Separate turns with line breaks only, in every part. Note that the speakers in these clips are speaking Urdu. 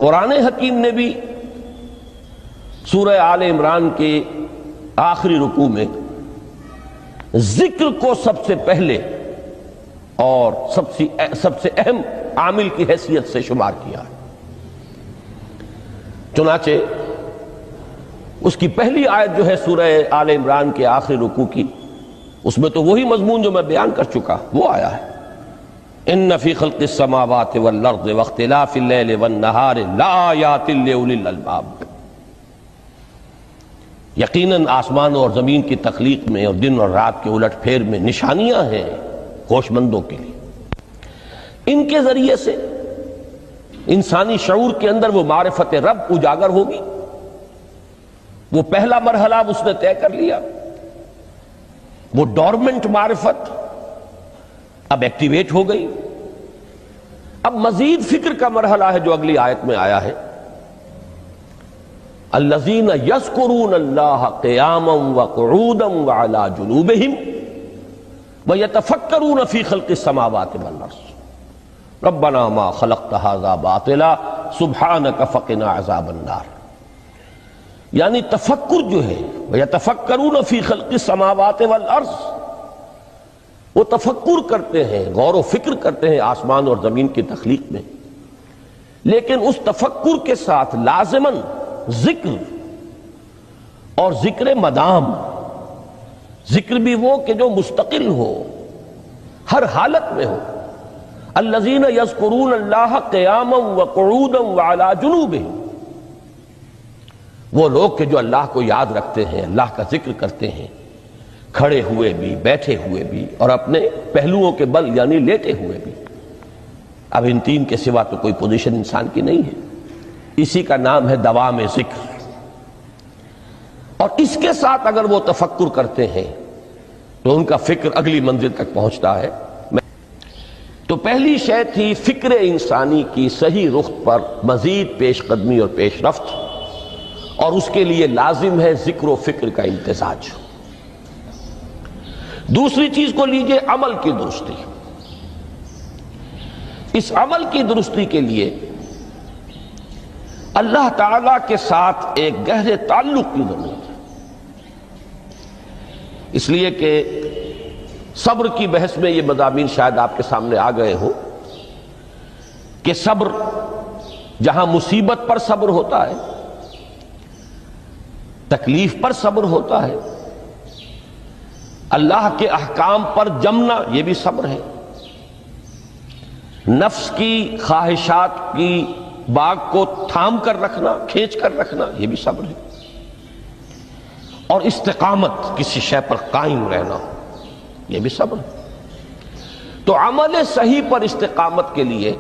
قرآن حکیم نے بھی سورہ آل عمران کے آخری رکوع میں ذکر کو سب سے پہلے اور سب سے اہم عامل کی حیثیت سے شمار کیا ہے۔ چنانچہ اس کی پہلی آیت جو ہے سورہ آل عمران کے آخری رکوع کی، اس میں تو وہی مضمون جو میں بیان کر چکا وہ آیا ہے، ان فی خلق السماوات والارض واختلاف اللیل والنہار لآیات لأولی الالباب۔ یقیناً آسمان اور زمین کی تخلیق میں اور دن اور رات کے الٹ پھیر میں نشانیاں ہیں ہوش مندوں کے لیے۔ ان کے ذریعے سے انسانی شعور کے اندر وہ معرفت رب اجاگر ہوگی۔ وہ پہلا مرحلہ اس نے طے کر لیا، وہ ڈورمنٹ معرفت اب ایکٹیویٹ ہو گئی۔ اب مزید فکر کا مرحلہ ہے جو اگلی آیت میں آیا ہے، الذین یذکرون اللہ قیاما وقعودا وعلی جنوبہم ویتفکرون فی خلق السماوات والارض ربنا ما خلقت ھذا باطلا سبحانک فقنا عذاب النار۔ یعنی تفکر جو ہے ویتفکرون فی خلق السماوات والارض، وہ تفکر کرتے ہیں، غور و فکر کرتے ہیں آسمان اور زمین کی تخلیق میں، لیکن اس تفکر کے ساتھ لازماً ذکر اور ذکر مدام، ذکر بھی وہ کہ جو مستقل ہو، ہر حالت میں ہو۔ الذین یذکرون اللہ قیاما وقعودا وعلی جنوبہم، وہ لوگ کہ جو اللہ کو یاد رکھتے ہیں، اللہ کا ذکر کرتے ہیں، کھڑے ہوئے بھی، بیٹھے ہوئے بھی، اور اپنے پہلوؤں کے بل یعنی لیٹے ہوئے بھی۔ اب ان تین کے سوا تو کوئی پوزیشن انسان کی نہیں ہے، اسی کا نام ہے دوام ذکر۔ اور اس کے ساتھ اگر وہ تفکر کرتے ہیں تو ان کا فکر اگلی منزل تک پہنچتا ہے۔ تو پہلی شے تھی فکر انسانی کی صحیح رخ پر مزید پیش قدمی اور پیش رفت، اور اس کے لیے لازم ہے ذکر و فکر کا امتزاج۔ دوسری چیز کو لیجئے عمل کی درستی۔ اس عمل کی درستی کے لیے اللہ تعالی کے ساتھ ایک گہرے تعلق کی ضرورت ہے، اس لیے کہ صبر کی بحث میں یہ مضامین شاید آپ کے سامنے آ گئے ہوں کہ صبر جہاں مصیبت پر صبر ہوتا ہے، تکلیف پر صبر ہوتا ہے، اللہ کے احکام پر جمنا یہ بھی صبر ہے، نفس کی خواہشات کی باغ کو تھام کر رکھنا، کھینچ کر رکھنا یہ بھی صبر ہے، اور استقامت کسی شے پر قائم رہنا یہ بھی صبر ہے۔ تو عمل صحیح پر استقامت کے لیے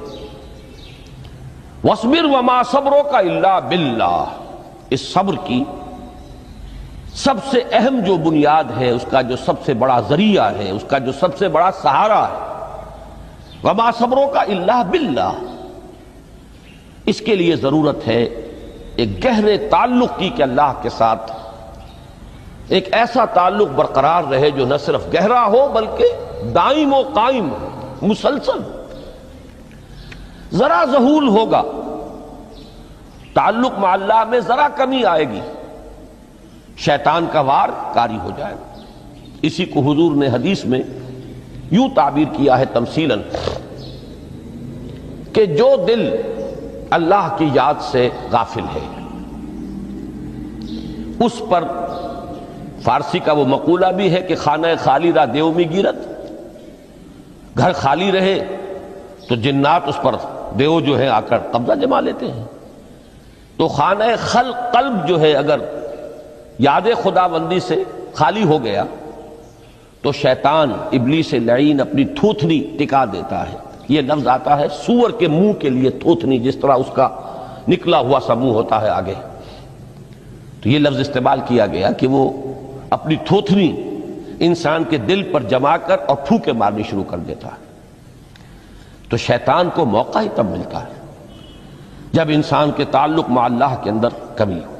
وَاصْبِرْ وَمَا صَبْرُكَ إِلَّا بِاللَّهِ، اس صبر کی سب سے اہم جو بنیاد ہے، اس کا جو سب سے بڑا ذریعہ ہے، اس کا جو سب سے بڑا سہارا ہے، وَمَا صَبْرُكَ إِلَّا بِاللَّهِ، اس کے لیے ضرورت ہے ایک گہرے تعلق کی کہ اللہ کے ساتھ ایک ایسا تعلق برقرار رہے جو نہ صرف گہرا ہو بلکہ دائم و قائم ہو، مسلسل۔ ذرا ظہول ہوگا، تعلق مع اللہ میں ذرا کمی آئے گی، شیطان کا وار کاری ہو جائے گا۔ اسی کو حضور نے حدیث میں یوں تعبیر کیا ہے تمثیلاً کہ جو دل اللہ کی یاد سے غافل ہے اس پر، فارسی کا وہ مقولہ بھی ہے کہ خانہ خالی را دیو می گیرت، گھر خالی رہے تو جنات اس پر دیو جو ہے آ کر قبضہ جما لیتے ہیں۔ تو خانہ قلب جو ہے اگر یاد خداوندی سے خالی ہو گیا تو شیطان ابلیس لعین اپنی تھوتنی ٹکا دیتا ہے۔ یہ لفظ آتا ہے سور کے منہ کے لیے تھوتنی، جس طرح اس کا نکلا ہوا سا منہ ہوتا ہے آگے، تو یہ لفظ استعمال کیا گیا کہ وہ اپنی تھوتنی انسان کے دل پر جما کر اور پھونکے مارنی شروع کر دیتا ہے۔ تو شیطان کو موقع ہی تب ملتا ہے جب انسان کے تعلق مع اللہ کے اندر کمی ہو،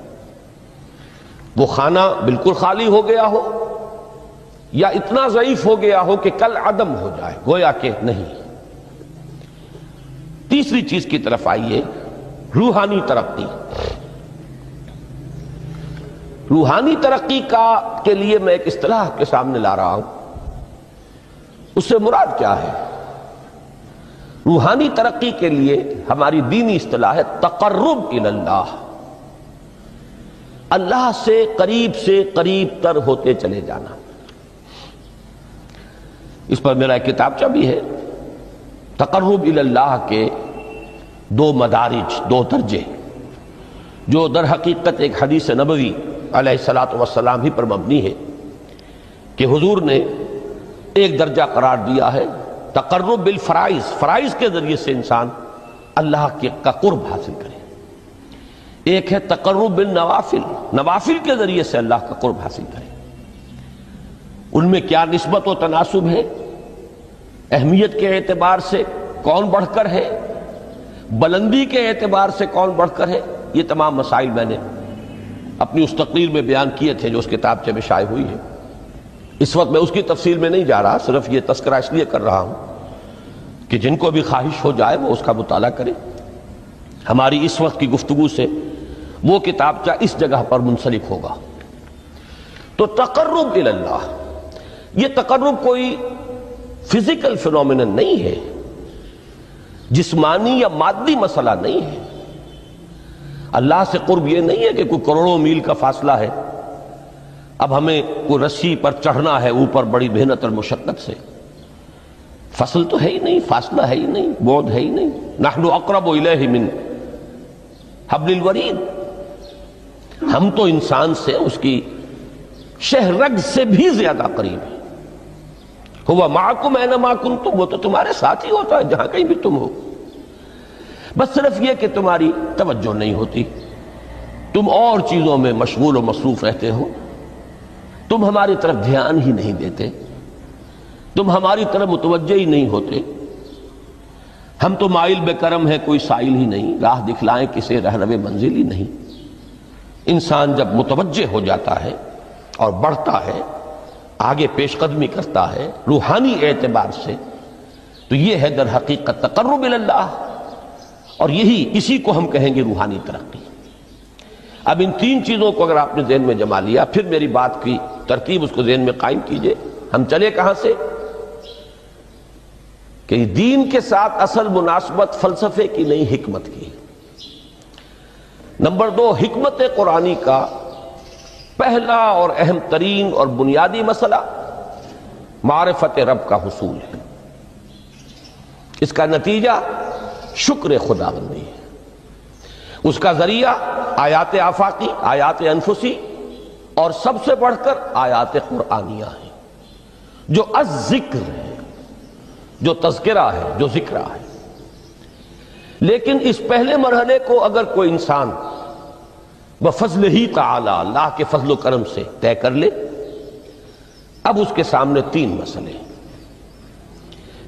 وہ خانہ بالکل خالی ہو گیا ہو یا اتنا ضعیف ہو گیا ہو کہ کل عدم ہو جائے، گویا کہ نہیں۔ تیسری چیز کی طرف آئیے روحانی ترقی، روحانی ترقی کے لیے میں ایک اصطلاح کے سامنے لا رہا ہوں، اس سے مراد کیا ہے؟ روحانی ترقی کے لیے ہماری دینی اصطلاح ہے تقرب الی اللہ، اللہ سے قریب تر ہوتے چلے جانا۔ اس پر میرا ایک کتابچہ بھی ہے، تقرب الی اللہ کے دو مدارج، دو درجے، جو در حقیقت ایک حدیث نبوی علیہ الصلوۃ والسلام ہی پر مبنی ہے کہ حضور نے ایک درجہ قرار دیا ہے تقرب بالفرائض، فرائض کے ذریعے سے انسان اللہ کا قرب حاصل کرے۔ ایک ہے تقرب بالنوافل، نوافل کے ذریعے سے اللہ کا قرب حاصل کرے۔ ان میں کیا نسبت و تناسب ہے، اہمیت کے اعتبار سے کون بڑھ کر ہے، بلندی کے اعتبار سے کون بڑھ کر ہے، یہ تمام مسائل میں نے اپنی اس تقریر میں بیان کیے تھے جو اس کتابچے میں شائع ہوئی ہے۔ اس وقت میں اس کی تفصیل میں نہیں جا رہا، صرف یہ تذکرہ اس لیے کر رہا ہوں کہ جن کو بھی خواہش ہو جائے وہ اس کا مطالعہ کرے۔ ہماری اس وقت کی گفتگو سے وہ کتابچہ اس جگہ پر منسلک ہوگا۔ تو تقرب الی اللہ، یہ تقرب کوئی فزیکل فینومینن نہیں ہے، جسمانی یا مادی مسئلہ نہیں ہے۔ اللہ سے قرب یہ نہیں ہے کہ کوئی کروڑوں میل کا فاصلہ ہے، اب ہمیں کوئی رسی پر چڑھنا ہے اوپر بڑی محنت اور مشقت سے۔ فصل تو ہے ہی نہیں، فاصلہ ہے ہی نہیں، بعد ہے ہی نہیں۔ نحن اقرب الیہ من حبل الورید، ہم تو انسان سے اس کی شہرگ سے بھی زیادہ قریب ہیں۔ ہوا معکم اینما کنتم، وہ تو تمہارے ساتھ ہی ہوتا ہے جہاں کہیں بھی تم ہو، بس صرف یہ کہ تمہاری توجہ نہیں ہوتی، تم اور چیزوں میں مشغول و مصروف رہتے ہو، تم ہماری طرف دھیان ہی نہیں دیتے، تم ہماری طرف متوجہ ہی نہیں ہوتے۔ ہم تو مائل بے کرم ہے، کوئی سائل ہی نہیں، راہ دکھلائیں کسے رہنو منزل ہی نہیں۔ انسان جب متوجہ ہو جاتا ہے اور بڑھتا ہے، آگے پیش قدمی کرتا ہے روحانی اعتبار سے، تو یہ ہے در حقیقت تقرب الی اللہ، اور اسی کو ہم کہیں گے روحانی ترقی۔ اب ان تین چیزوں کو اگر آپ نے ذہن میں جما لیا، پھر میری بات کی ترتیب اس کو ذہن میں قائم کیجئے۔ ہم چلے کہاں سے؟ کہ دین کے ساتھ اصل مناسبت فلسفے کی نہیں، حکمت کی۔ نمبر 2، حکمت قرآنی کا پہلا اور اہم ترین اور بنیادی مسئلہ معرفت رب کا حصول ہے۔ اس کا نتیجہ شکر خداوندی ہے، اس کا ذریعہ آیات آفاقی، آیات انفسی، اور سب سے بڑھ کر آیات قرآنیہ ہیں جو الذکر ہے، جو تذکرہ ہے، جو ذکرہ ہے۔ لیکن اس پہلے مرحلے کو اگر کوئی انسان بفضل ہی تعالی، اللہ کے فضل و کرم سے طے کر لے، اب اس کے سامنے تین مسئلے،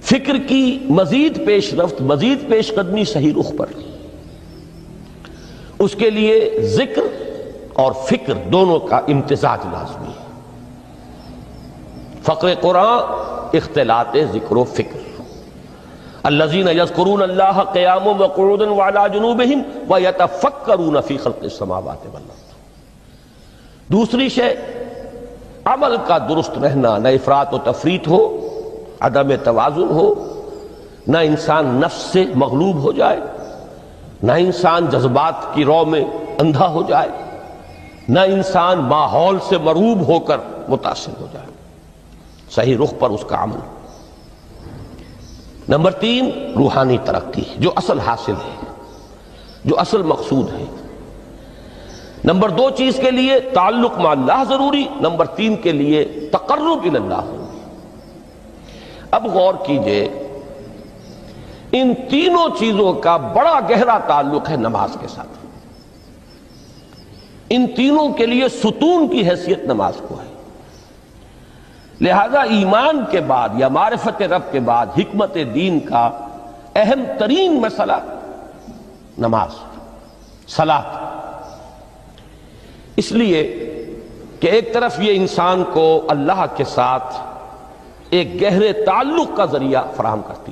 فکر کی مزید پیش رفت، مزید پیش قدمی صحیح رخ پر، اس کے لیے ذکر اور فکر دونوں کا امتزاج لازمی ہے۔ فقر قرآن اختلاط ذکر و فکر، الذین یذکرون اللہ قیاما وقعودا وعلی جنوبہم ویتفکرون فی خلق السماوات والارض۔ دوسری شے عمل کا درست رہنا، نہ افراط و تفریط ہو، عدم توازن ہو، نہ انسان نفس سے مغلوب ہو جائے، نہ انسان جذبات کی رو میں اندھا ہو جائے، نہ انسان ماحول سے مرعوب ہو کر متاثر ہو جائے، صحیح رخ پر اس کا عمل۔ نمبر 3، روحانی ترقی، جو اصل حاصل ہے، جو اصل مقصود ہے۔ نمبر 2 چیز کے لیے تعلق مع اللہ ضروری، نمبر 3 کے لیے تقرب الی اللہ ضروری۔ اب غور کیجئے، ان تینوں چیزوں کا بڑا گہرا تعلق ہے نماز کے ساتھ۔ ان تینوں کے لیے ستون کی حیثیت نماز کو ہے۔ لہذا ایمان کے بعد یا معرفت رب کے بعد حکمت دین کا اہم ترین مسئلہ نماز، صلاۃ۔ اس لیے کہ ایک طرف یہ انسان کو اللہ کے ساتھ ایک گہرے تعلق کا ذریعہ فراہم کرتی ہے،